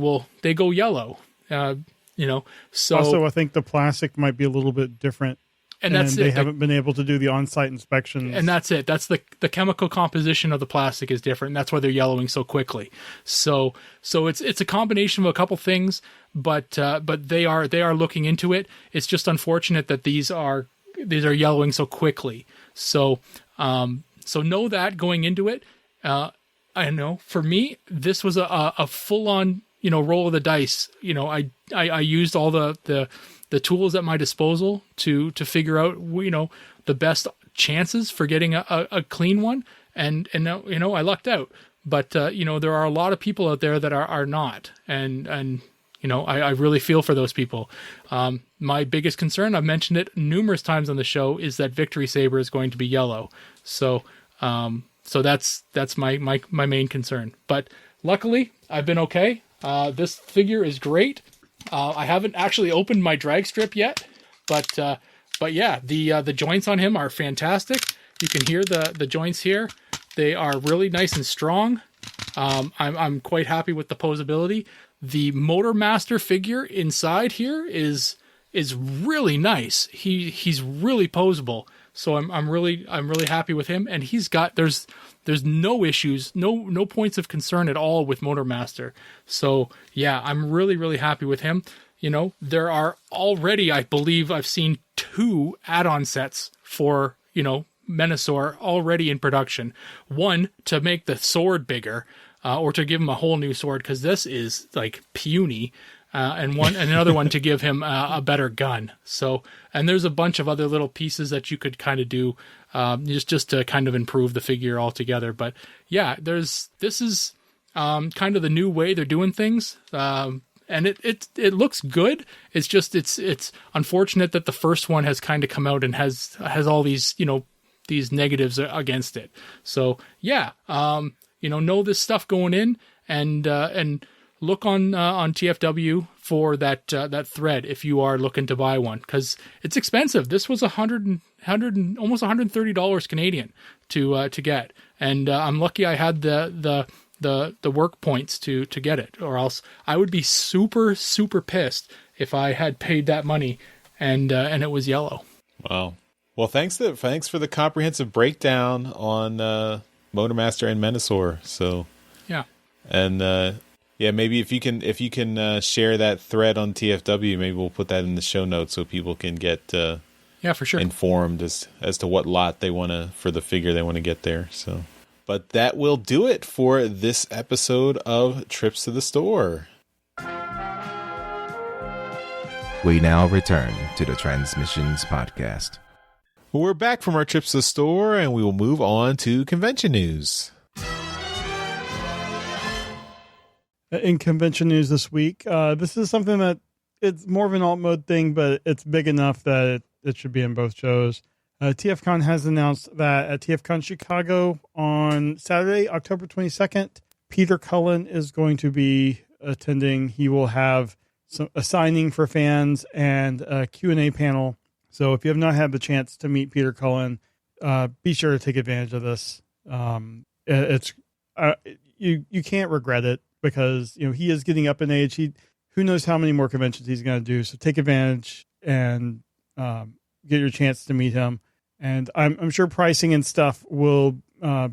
go yellow. So also I think the plastic might be a little bit different. And they haven't been able to do the on-site inspections. And that's it. That's the chemical composition of the plastic is different. And that's why they're yellowing so quickly. So it's a combination of a couple things, but they are looking into it. It's just unfortunate that these are yellowing so quickly. So know that going into it. I know for me, this was a full-on roll of the dice. I used all the tools at my disposal to figure out, the best chances for getting a clean one. And I lucked out, but, there are a lot of people out there that are not. And I really feel for those people. My biggest concern, I've mentioned it numerous times on the show, is that Victory Saber is going to be yellow. So that's my main concern, but luckily I've been okay. This figure is great. I haven't actually opened my drag strip yet, but yeah, the joints on him are fantastic. You can hear the joints here. They are really nice and strong. I'm quite happy with the posability. The Motormaster figure inside here is really nice. He's really posable. So I'm really happy with him, and there's no issues, no points of concern at all with Motormaster. So yeah, I'm really happy with him. There are already, I believe I've seen 2 add-on sets for, Menasor already in production. One to make the sword bigger, or to give him a whole new sword, because this is like puny. And another one to give him a better gun. So, and there's a bunch of other little pieces that you could kind of do, just to kind of improve the figure altogether. But yeah, this is kind of the new way they're doing things. And it looks good. It's just, it's unfortunate that the first one has kind of come out and has all these, these negatives against it. So yeah, know this stuff going in, and look on TFW for that thread if you are looking to buy one, because it's expensive. This was almost $130 Canadian to get, and I'm lucky I had the work points to get it, or else I would be super pissed if I had paid that money and it was yellow. Wow. Well, thanks for the comprehensive breakdown on Motormaster and Menasor. So yeah. And yeah, maybe if you can share that thread on TFW, maybe we'll put that in the show notes so people can get yeah, for sure, informed as to what lot they want to for the figure they want to get there. So, but that will do it for this episode of Trips to the Store. We now return to the Transmissions Podcast. We're back from our trips to the store, and we will move on to convention news. In convention news this week, this is something that it's more of an alt mode thing, but it's big enough that it should be in both shows. TFCon has announced that at TFCon Chicago on Saturday, October 22nd, Peter Cullen is going to be attending. He will have a signing for fans and a Q&A panel. So if you have not had the chance to meet Peter Cullen, be sure to take advantage of this. It's you can't regret it because he is getting up in age. Who knows how many more conventions he's going to do. So take advantage and get your chance to meet him. And I'm sure pricing and stuff will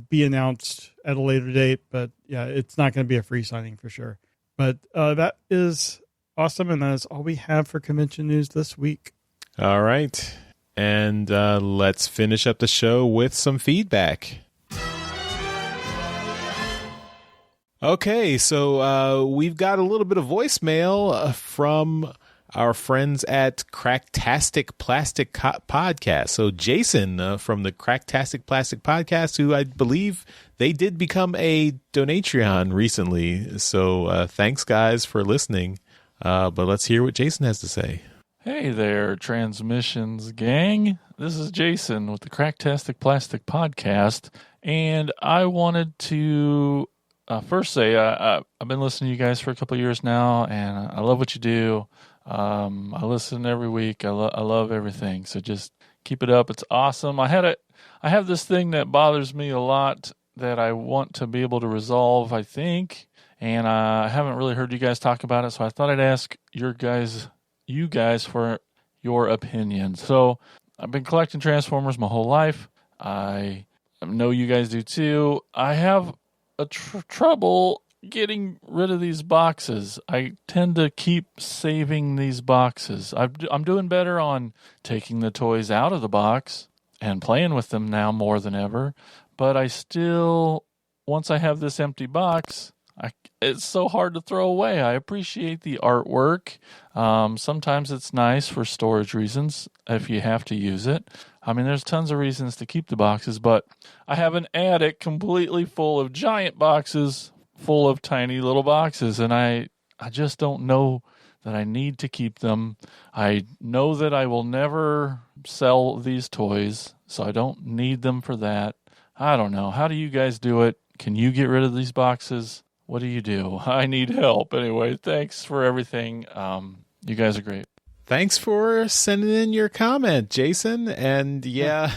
be announced at a later date. But yeah, it's not going to be a free signing for sure. But that is awesome, and that is all we have for convention news this week. All right. And let's finish up the show with some feedback. Okay, so we've got a little bit of voicemail from our friends at Cracktastic Plastic Podcast. So Jason from the Cracktastic Plastic Podcast, who I believe they did become a Donatreon recently. So thanks, guys, for listening. But let's hear what Jason has to say. Hey there, Transmissions gang. This is Jason with the Cracktastic Plastic Podcast, and I wanted to first say I've been listening to you guys for a couple of years now, and I love what you do. I listen every week. I love everything, so just keep it up. It's awesome. I have this thing that bothers me a lot that I want to be able to resolve, I think, and I haven't really heard you guys talk about it, so I thought I'd ask you guys for your opinion. So I've been collecting Transformers my whole life. I know you guys do too. I have a trouble getting rid of these boxes. I tend to keep saving these boxes. I'm doing better on taking the toys out of the box and playing with them now more than ever. But I still, once I have this empty box, it's so hard to throw away. I appreciate the artwork. Sometimes it's nice for storage reasons if you have to use it. I mean, there's tons of reasons to keep the boxes, but I have an attic completely full of giant boxes, full of tiny little boxes, and I just don't know that I need to keep them. I know that I will never sell these toys, so I don't need them for that. I don't know. How do you guys do it? Can you get rid of these boxes? What do you do? I need help. Anyway, thanks for everything. You guys are great. Thanks for sending in your comment, Jason. And yeah,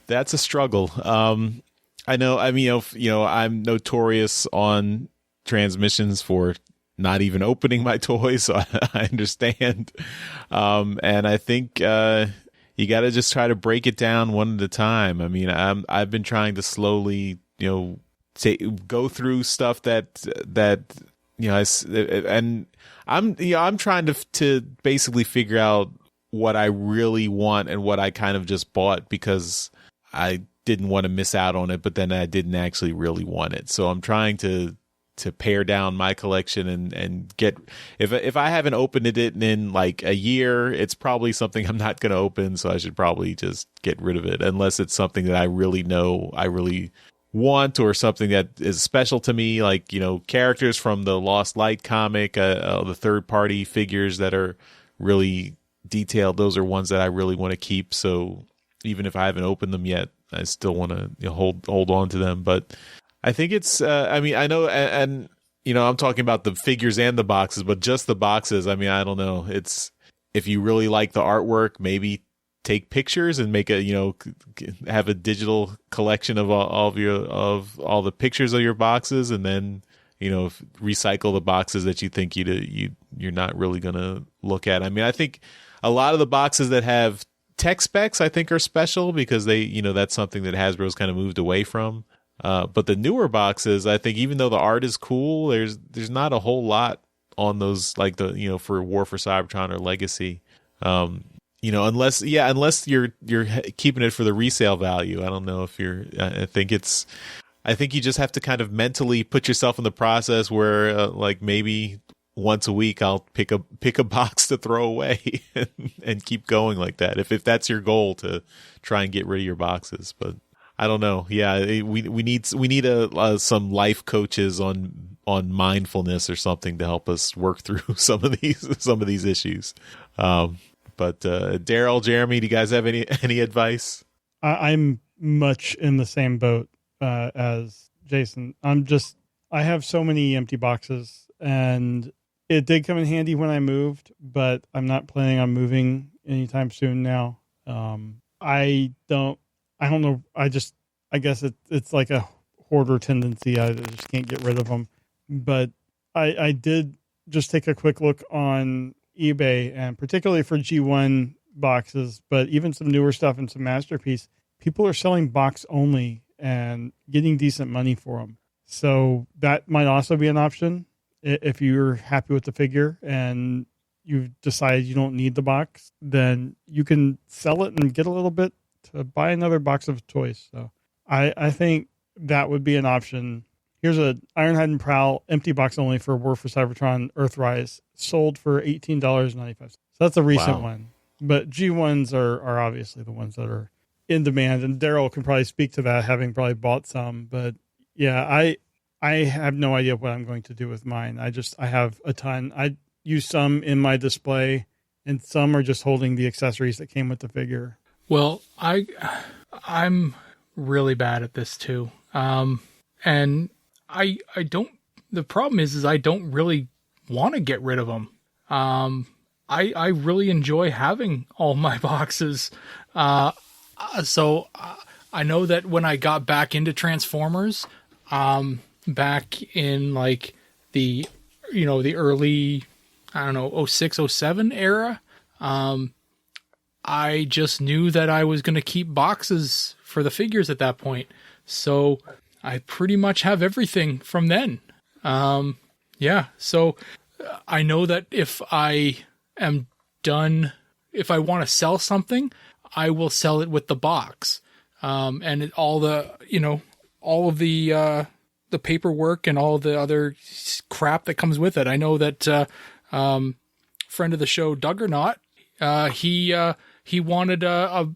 that's a struggle. I know. I mean, I'm notorious on Transmissions for not even opening my toys, so I understand. And I think you got to just try to break it down one at a time. I mean, I've been trying to slowly, go through stuff that and I'm trying to basically figure out what I really want and what I kind of just bought because I didn't want to miss out on it, but then I didn't actually really want it. So I'm trying to pare down my collection and get, if I haven't opened it in like a year, it's probably something I'm not going to open. So I should probably just get rid of it unless it's something that I really know I really want or something that is special to me, like characters from the Lost Light comic, the third party figures that are really detailed. Those are ones that I really want to keep. So even if I haven't opened them yet, I still want to hold on to them. But I think it's I mean, I know, and I'm talking about the figures and the boxes, but just the boxes, I mean, I don't know. It's, if you really like the artwork, maybe take pictures and make have a digital collection of all the pictures of your boxes, and then recycle the boxes that you think you're not really gonna look at. I mean, I think a lot of the boxes that have tech specs I think are special because they that's something that Hasbro's kind of moved away from. But the newer boxes, I think, even though the art is cool, there's not a whole lot on those, like for War for Cybertron or Legacy. Unless you're keeping it for the resale value. I don't know if I think you just have to kind of mentally put yourself in the process where like maybe once a week I'll pick a box to throw away and keep going like that. If that's your goal, to try and get rid of your boxes. But I don't know. Yeah, we need some life coaches on mindfulness or something to help us work through some of these issues. But Daryl, Jeremy, do you guys have any advice? I'm much in the same boat as Jason. I have so many empty boxes, and it did come in handy when I moved, but I'm not planning on moving anytime soon now. I don't know. I guess it's like a hoarder tendency. I just can't get rid of them. But I did just take a quick look on eBay, and particularly for G1 boxes, but even some newer stuff and some Masterpiece, people are selling box only and getting decent money for them. So that might also be an option if you're happy with the figure and you decide you don't need the box. Then you can sell it and get a little bit to buy another box of toys. So I think that would be an option. Here's a Ironhide and Prowl empty box only for War for Cybertron Earthrise, sold for $18.95. So that's a recent one. But G1s are obviously the ones that are in demand, and Daryl can probably speak to that, having probably bought some. But yeah, I have no idea what I'm going to do with mine. I have a ton. I use some in my display, and some are just holding the accessories that came with the figure. Well, I'm really bad at this too. And I don't, the problem is I don't really want to get rid of them. I really enjoy having all my boxes. So I know that when I got back into Transformers, back in like the early, I don't know, 06, 07 era, I just knew that I was going to keep boxes for the figures at that point. So I pretty much have everything from then. So I know that if I am done, if I want to sell something, I will sell it with the box. And all of the paperwork and all the other crap that comes with it. I know that, friend of the show, Duggernaut, he wanted I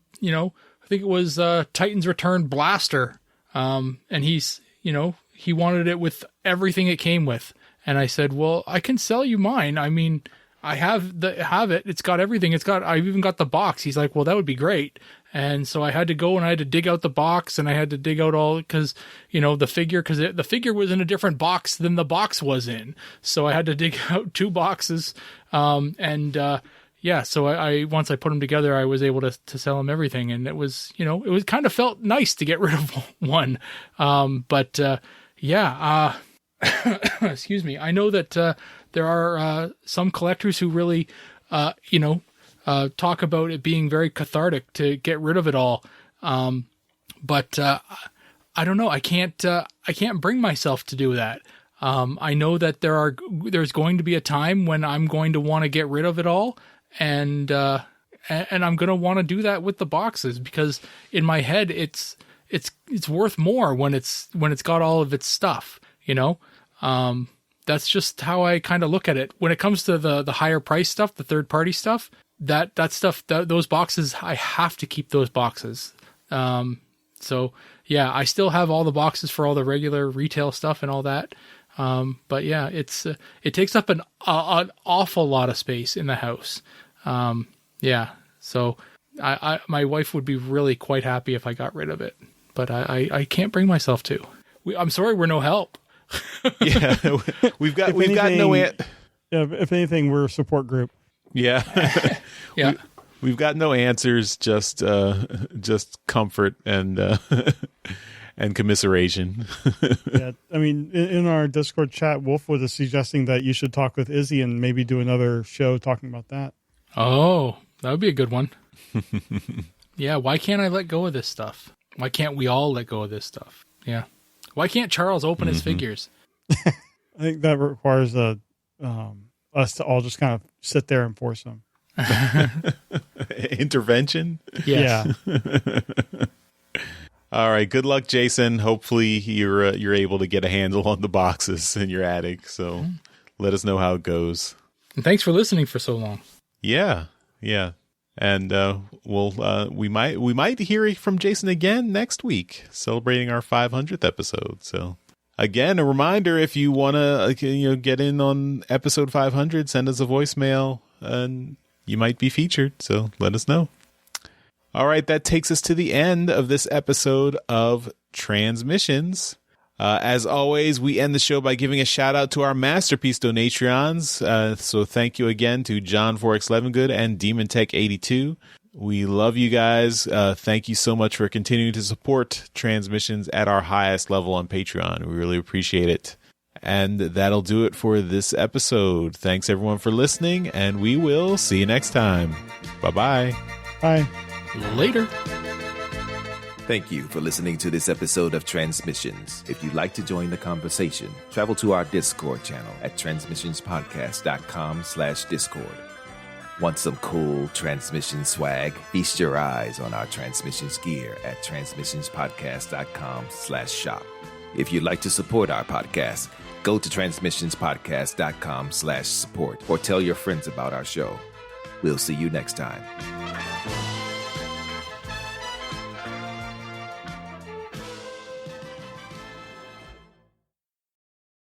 think it was Titan's Return Blaster. And he wanted it with everything it came with. And I said, well, I can sell you mine. I mean, I have it. It's got everything. I've even got the box. He's like, well, that would be great. And so I had to go and I had to dig out the box, and I had to dig out all, because, the figure was in a different box than the box was in. So I had to dig out two boxes. So I once I put them together, I was able to sell them everything. And it was, it was kind of felt nice to get rid of one. Excuse me. I know that, there are some collectors who really, talk about it being very cathartic to get rid of it all. But I don't know. I can't bring myself to do that. I know that there's going to be a time when I'm going to want to get rid of it all, and I'm going to want to do that with the boxes, because in my head it's worth more when it's got all of its stuff. That's just how I kind of look at it. When it comes to the higher price stuff, the third party stuff, that stuff, those boxes, I have to keep those boxes. So yeah, I still have all the boxes for all the regular retail stuff and all that. But yeah, it takes up an awful lot of space in the house. So my wife would be really quite happy if I got rid of it, but I can't bring myself to. I'm sorry, we're no help. Yeah, we've got no. If anything, we're a support group. Yeah, yeah. We've got no answers, just comfort and commiseration. Yeah, I mean, in our Discord chat, Wolf was suggesting that you should talk with Izzy and maybe do another show talking about that. Oh, that would be a good one. Yeah, why can't I let go of this stuff? Why can't we all let go of this stuff? Yeah. Why can't Charles open his figures? I think that requires us to all just kind of sit there and force them. Intervention. Yes. Yeah. All right. Good luck, Jason. Hopefully you're able to get a handle on the boxes in your attic. So let us know how it goes. And thanks for listening for so long. Yeah. And we might hear from Jason again next week, celebrating our 500th episode. So again, a reminder, if you want to get in on episode 500, send us a voicemail and you might be featured. So let us know. All right, that takes us to the end of this episode of Transmissions. As always, we end the show by giving a shout out to our Masterpiece Donatrons. So thank you again to John 4X Levengood and Demon Tech 82. We love you guys. Thank you so much for continuing to support Transmissions at our highest level on Patreon. We really appreciate it. And that'll do it for this episode. Thanks everyone for listening, and we will see you next time. Bye-bye. Bye. Later. Thank you for listening to this episode of Transmissions. If you'd like to join the conversation, travel to our Discord channel at transmissionspodcast.com/Discord. Want some cool transmission swag? Feast your eyes on our transmissions gear at transmissionspodcast.com/shop. If you'd like to support our podcast, go to transmissionspodcast.com/support or tell your friends about our show. We'll see you next time.